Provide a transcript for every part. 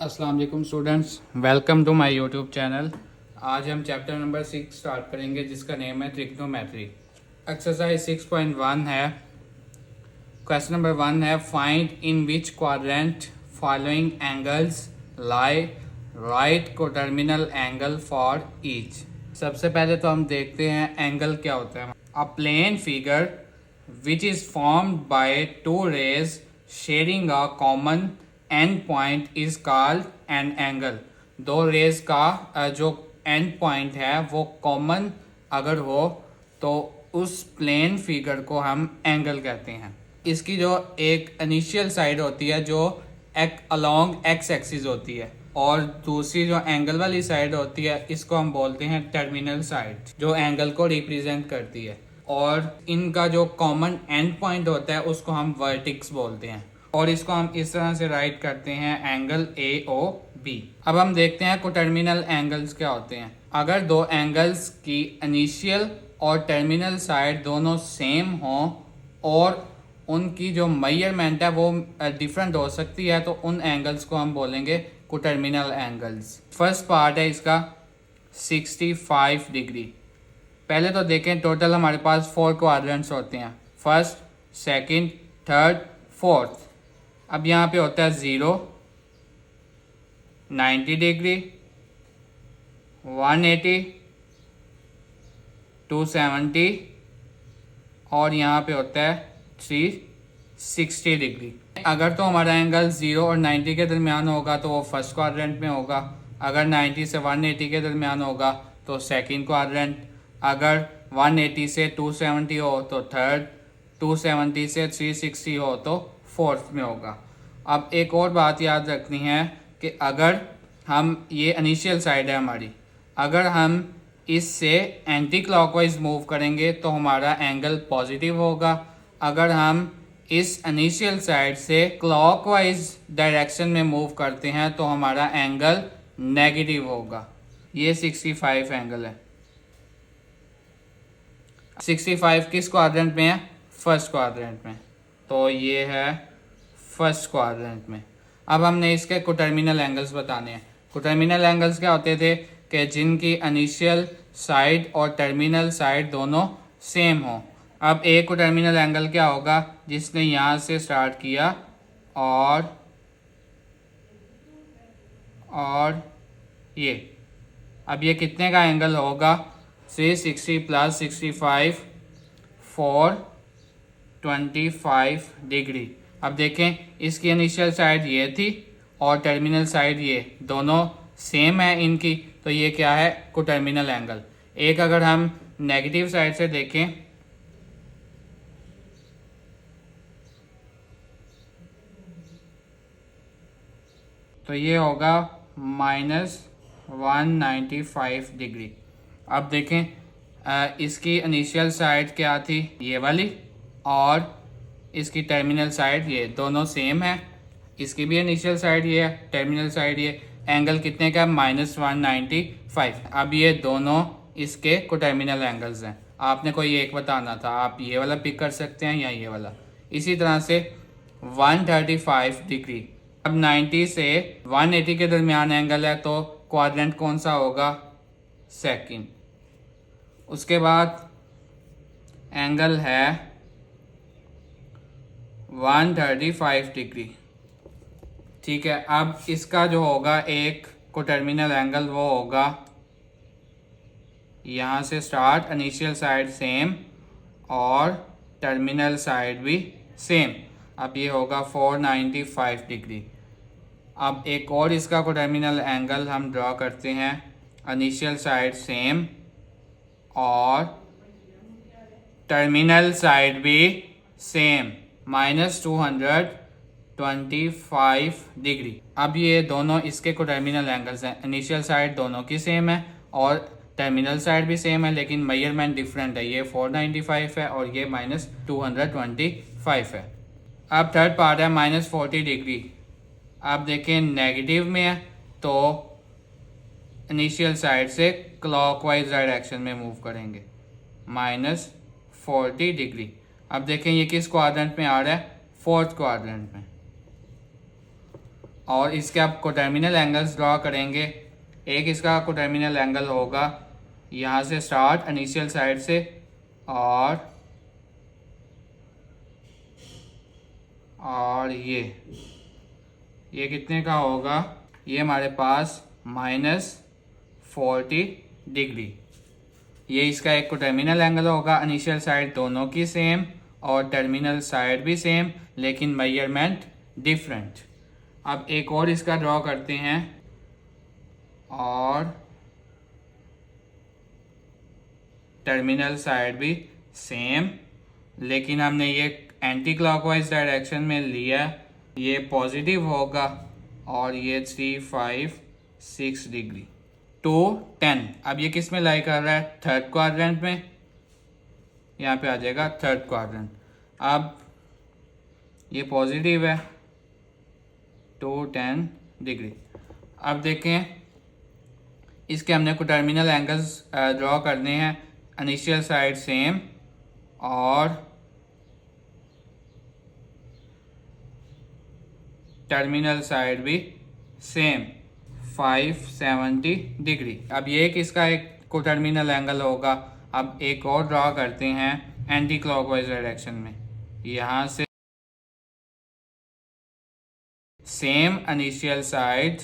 अस्सलाम वालेकुम students, welcome to my YouTube channel. आज हम चैप्टर नंबर 6 स्टार्ट करेंगे जिसका नेम है ट्रिग्नोमेट्री। एक्सरसाइज 6.1 है। क्वेश्चन नंबर 1 है, find in which quadrant following angles lie right coterminal angle for each. सबसे पहले तो हम देखते हैं एंगल क्या होता है। A plane figure which is formed by two rays sharing a common end point is called an angle. दो रेज का जो एंड पॉइंट है वो कॉमन अगर हो तो उस प्लेन फिगर को हम एंगल कहते हैं। इसकी जो एक इनिशियल साइड होती है जो अलोंग एक्स एक्सिस होती है और दूसरी जो एंगल वाली साइड होती है इसको हम बोलते हैं टर्मिनल साइड, जो एंगल को रिप्रेजेंट करती है। और इनका जो कॉमन एंड पॉइंट होता है उसको हम वर्टिक्स बोलते हैं और इसको हम इस तरह से राइट करते हैं एंगल ए ओ बी। अब हम देखते हैं कोटर्मिनल एंगल्स क्या होते हैं। अगर दो एंगल्स की इनिशियल और टर्मिनल साइड दोनों सेम हो और उनकी जो मेजरमेंट है वो डिफरेंट हो सकती है तो उन एंगल्स को हम बोलेंगे कोटर्मिनल एंगल्स। फर्स्ट पार्ट है इसका 65 डिग्री। पहले तो देखें, टोटल हमारे पास 4 क्वाड्रेंट्स होते हैं, फर्स्ट, सेकंड, थर्ड, फोर्थ। अब यहाँ पे होता है 0, 90 डिग्री, 180, 270 और यहाँ पे होता है 360 डिग्री। अगर तो हमारा एंगल 0 और 90 के दरमियान होगा तो वो फर्स्ट क्वाड्रेंट में होगा। अगर 90 से 180 के दरमियान होगा तो सेकंड क्वाड्रेंट। अगर 180 से 270 हो तो थर्ड, 270 से 360 हो तो फोर्थ में होगा। अब एक और बात याद रखनी है कि अगर हम, ये इनिशियल साइड है हमारी, अगर हम इससे एंटी क्लॉकवाइज मूव करेंगे तो हमारा एंगल पॉजिटिव होगा। अगर हम इस इनिशियल साइड से क्लॉकवाइज डायरेक्शन में मूव करते हैं तो हमारा एंगल नेगेटिव होगा। ये 65 एंगल है। 65 किस क्वाड्रेंट में है? फर्स्ट क्वाड्रेंट में, तो ये है फर्स्ट क्वाड्रेंट में। अब हमने इसके कोटर्मिनल एंगल्स बताने हैं। कोटर्मिनल एंगल्स क्या होते थे कि जिनकी इनिशियल साइड और टर्मिनल साइड दोनों सेम हो। अब एक कोटर्मिनल एंगल क्या होगा? जिसने यहाँ से स्टार्ट किया और ये, अब ये कितने का एंगल होगा? 360 प्लस 65 425 डिग्री। अब देखें, इसकी इनिशियल साइड ये थी और टर्मिनल साइड ये, दोनों सेम है इनकी, तो ये क्या है? Coterminal angle. एक अगर हम नेगेटिव साइड से देखें तो ये होगा -195 डिग्री। अब देखें, इसकी इनिशियल साइड क्या थी? ये वाली, और इसकी टर्मिनल साइड ये, दोनों सेम है। इसकी भी इनिशियल साइड ये है, टर्मिनल साइड ये। एंगल कितने का? -195। अब ये दोनों इसके कोटर्मिनल एंगल्स हैं। आपने कोई एक बताना था, आप ये वाला पिक कर सकते हैं या ये वाला। इसी तरह से 135 डिग्री। अब 90 से 180 के दरमियान एंगल है तो क्वाड्रेंट कौन सा होगा? सेकंड। उसके बाद एंगल है 135 डिग्री। ठीक है, अब इसका जो होगा एक कोटर्मिनल एंगल वो होगा, यहाँ से स्टार्ट, इनिशियल साइड सेम और टर्मिनल साइड भी सेम। अब ये होगा 495 डिग्री। अब एक और इसका कोटर्मिनल एंगल हम ड्रॉ करते हैं, इनिशियल साइड सेम और टर्मिनल साइड भी सेम, -225 डिग्री। अब ये दोनों इसके कोटर्मिनल एंगल्स हैं। इनिशियल साइड दोनों की सेम है और टर्मिनल साइड भी सेम है, लेकिन मेजरमेंट डिफरेंट है। ये 495 है और ये -225 है। अब थर्ड पार्ट है -40 डिग्री। आप देखें, नेगेटिव में है तो इनिशियल साइड से क्लॉकवाइज डायरेक्शन में मूव करेंगे, -40 डिग्री। अब देखें ये किस क्वाड्रेंट में आ रहा है? फोर्थ क्वाड्रेंट में। और इसके आप कोटर्मिनल एंगल्स ड्रॉ करेंगे। एक इसका कोटर्मिनल एंगल होगा यहाँ से स्टार्ट इनिशियल साइड से और ये कितने का होगा, ये हमारे पास -40 डिग्री। ये इसका एक कोटर्मिनल एंगल होगा, इनिशियल साइड दोनों की सेम और टर्मिनल साइड भी सेम, लेकिन मेजरमेंट डिफरेंट। अब एक और इसका ड्रॉ करते हैं और टर्मिनल साइड भी सेम, लेकिन हमने ये एंटी क्लॉकवाइज डायरेक्शन में लिया, ये पॉजिटिव होगा और ये 356 डिग्री 210। अब ये किस में लाई कर रहा है, थर्ड क्वाड्रेंट में, यहाँ पे आ जाएगा थर्ड क्वाड्रेंट। अब ये पॉजिटिव है 210 डिग्री। अब देखें इसके हमने को टर्मिनल एंगल्स ड्रॉ करने हैं, इनिशियल साइड सेम और टर्मिनल साइड भी सेम 570 डिग्री। अब ये किसका एक को टर्मिनल एंगल होगा। अब एक और ड्रॉ करते हैं एंटी क्लॉकवाइज डायरेक्शन में, यहाँ से सेम इनिशियल साइड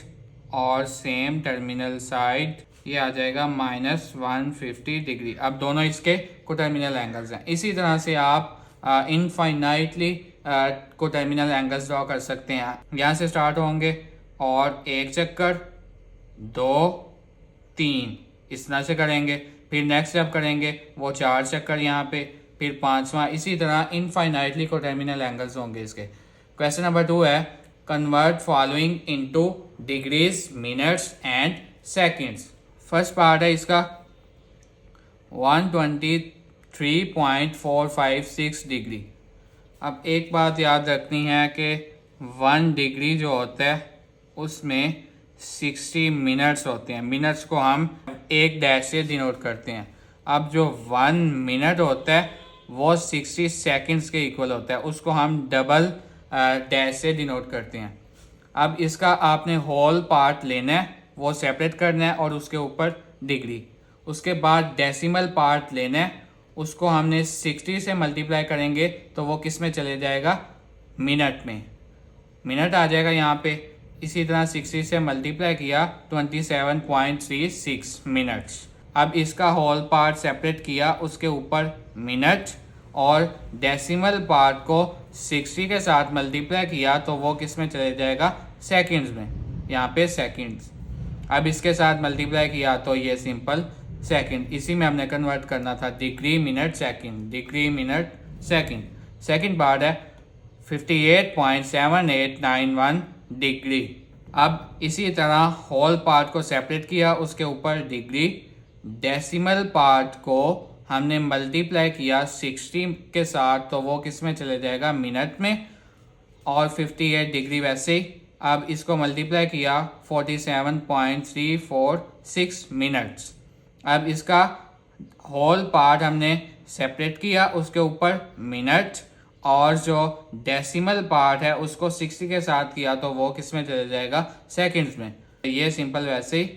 और सेम टर्मिनल साइड, ये आ जाएगा -150 डिग्री। अब दोनों इसके कोटर्मिनल एंगल्स हैं। इसी तरह से आप इनफाइनाइटली कोटर्मिनल एंगल्स ड्रॉ कर सकते हैं। यहाँ से स्टार्ट होंगे और एक चक्कर 2 3 इस तरह से करेंगे, फिर नेक्स्ट जब करेंगे वो 4 चक्कर यहाँ पे, फिर 5वां, इसी तरह इनफाइनाइटली कोटर्मिनल एंगल्स होंगे इसके। क्वेश्चन नंबर 2 है convert following into degrees, minutes and seconds. First part है इसका 123.456 डिग्री। अब एक बात याद रखनी है कि 1 डिग्री जो होता है उसमें 60 मिनट्स होते हैं। मिनट्स को हम एक डैश से डिनोट करते हैं। अब जो 1 मिनट होता है वो 60 सेकंड्स के इक्वल होता है, उसको हम डबल डैश से डिनोट करते हैं। अब इसका आपने होल पार्ट लेना है, वो सेपरेट करना है और उसके ऊपर डिग्री। उसके बाद डेसिमल पार्ट लेना है, उसको हमने 60 से मल्टीप्लाई करेंगे तो वो किस में चले जाएगा, मिनट में। मिनट आ जाएगा यहाँ पे। इसी तरह 60 से मल्टीप्लाई किया 27.36 मिनट्स। अब इसका होल पार्ट सेपरेट किया, उसके ऊपर मिनट और डेसिमल पार्ट को 60 के साथ मल्टीप्लाई किया तो वो किस में चले जाएगा, सेकंड्स में, यहाँ पे सेकंड्स। अब इसके साथ मल्टीप्लाई किया तो ये सिंपल सेकंड, इसी में हमने कन्वर्ट करना था degree minute second, degree minute second. Second part है 58.7891 डिग्री। अब इसी तरह होल पार्ट को सेपरेट किया, उसके ऊपर डिग्री, डेसिमल पार्ट को हमने मल्टीप्लाई किया 60 के साथ तो वो किस में चले जाएगा, मिनट में, और 58 डिग्री वैसे ही। अब इसको मल्टीप्लाई किया 47.346 मिनट्स। अब इसका होल पार्ट हमने सेपरेट किया, उसके ऊपर मिनट, और जो डेसिमल पार्ट है उसको 60 के साथ किया तो वो किस में चले जाएगा, सेकंड्स में। ये सिंपल वैसे ही,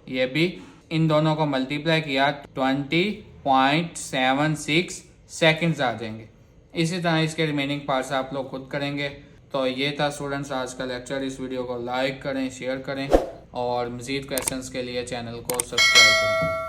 ये भी इन दोनों को मल्टीप्लाई किया 20.76 सेकंड्स आ जाएंगे। इसी तरह इसके रिमेनिंग पार्ट्स आप लोग खुद करेंगे। तो ये था स्टूडेंट्स आज का लेक्चर। इस वीडियो को लाइक करें, शेयर करें और मज़ीद क्वेश्चंस के लिए चैनल को सब्सक्राइब करें।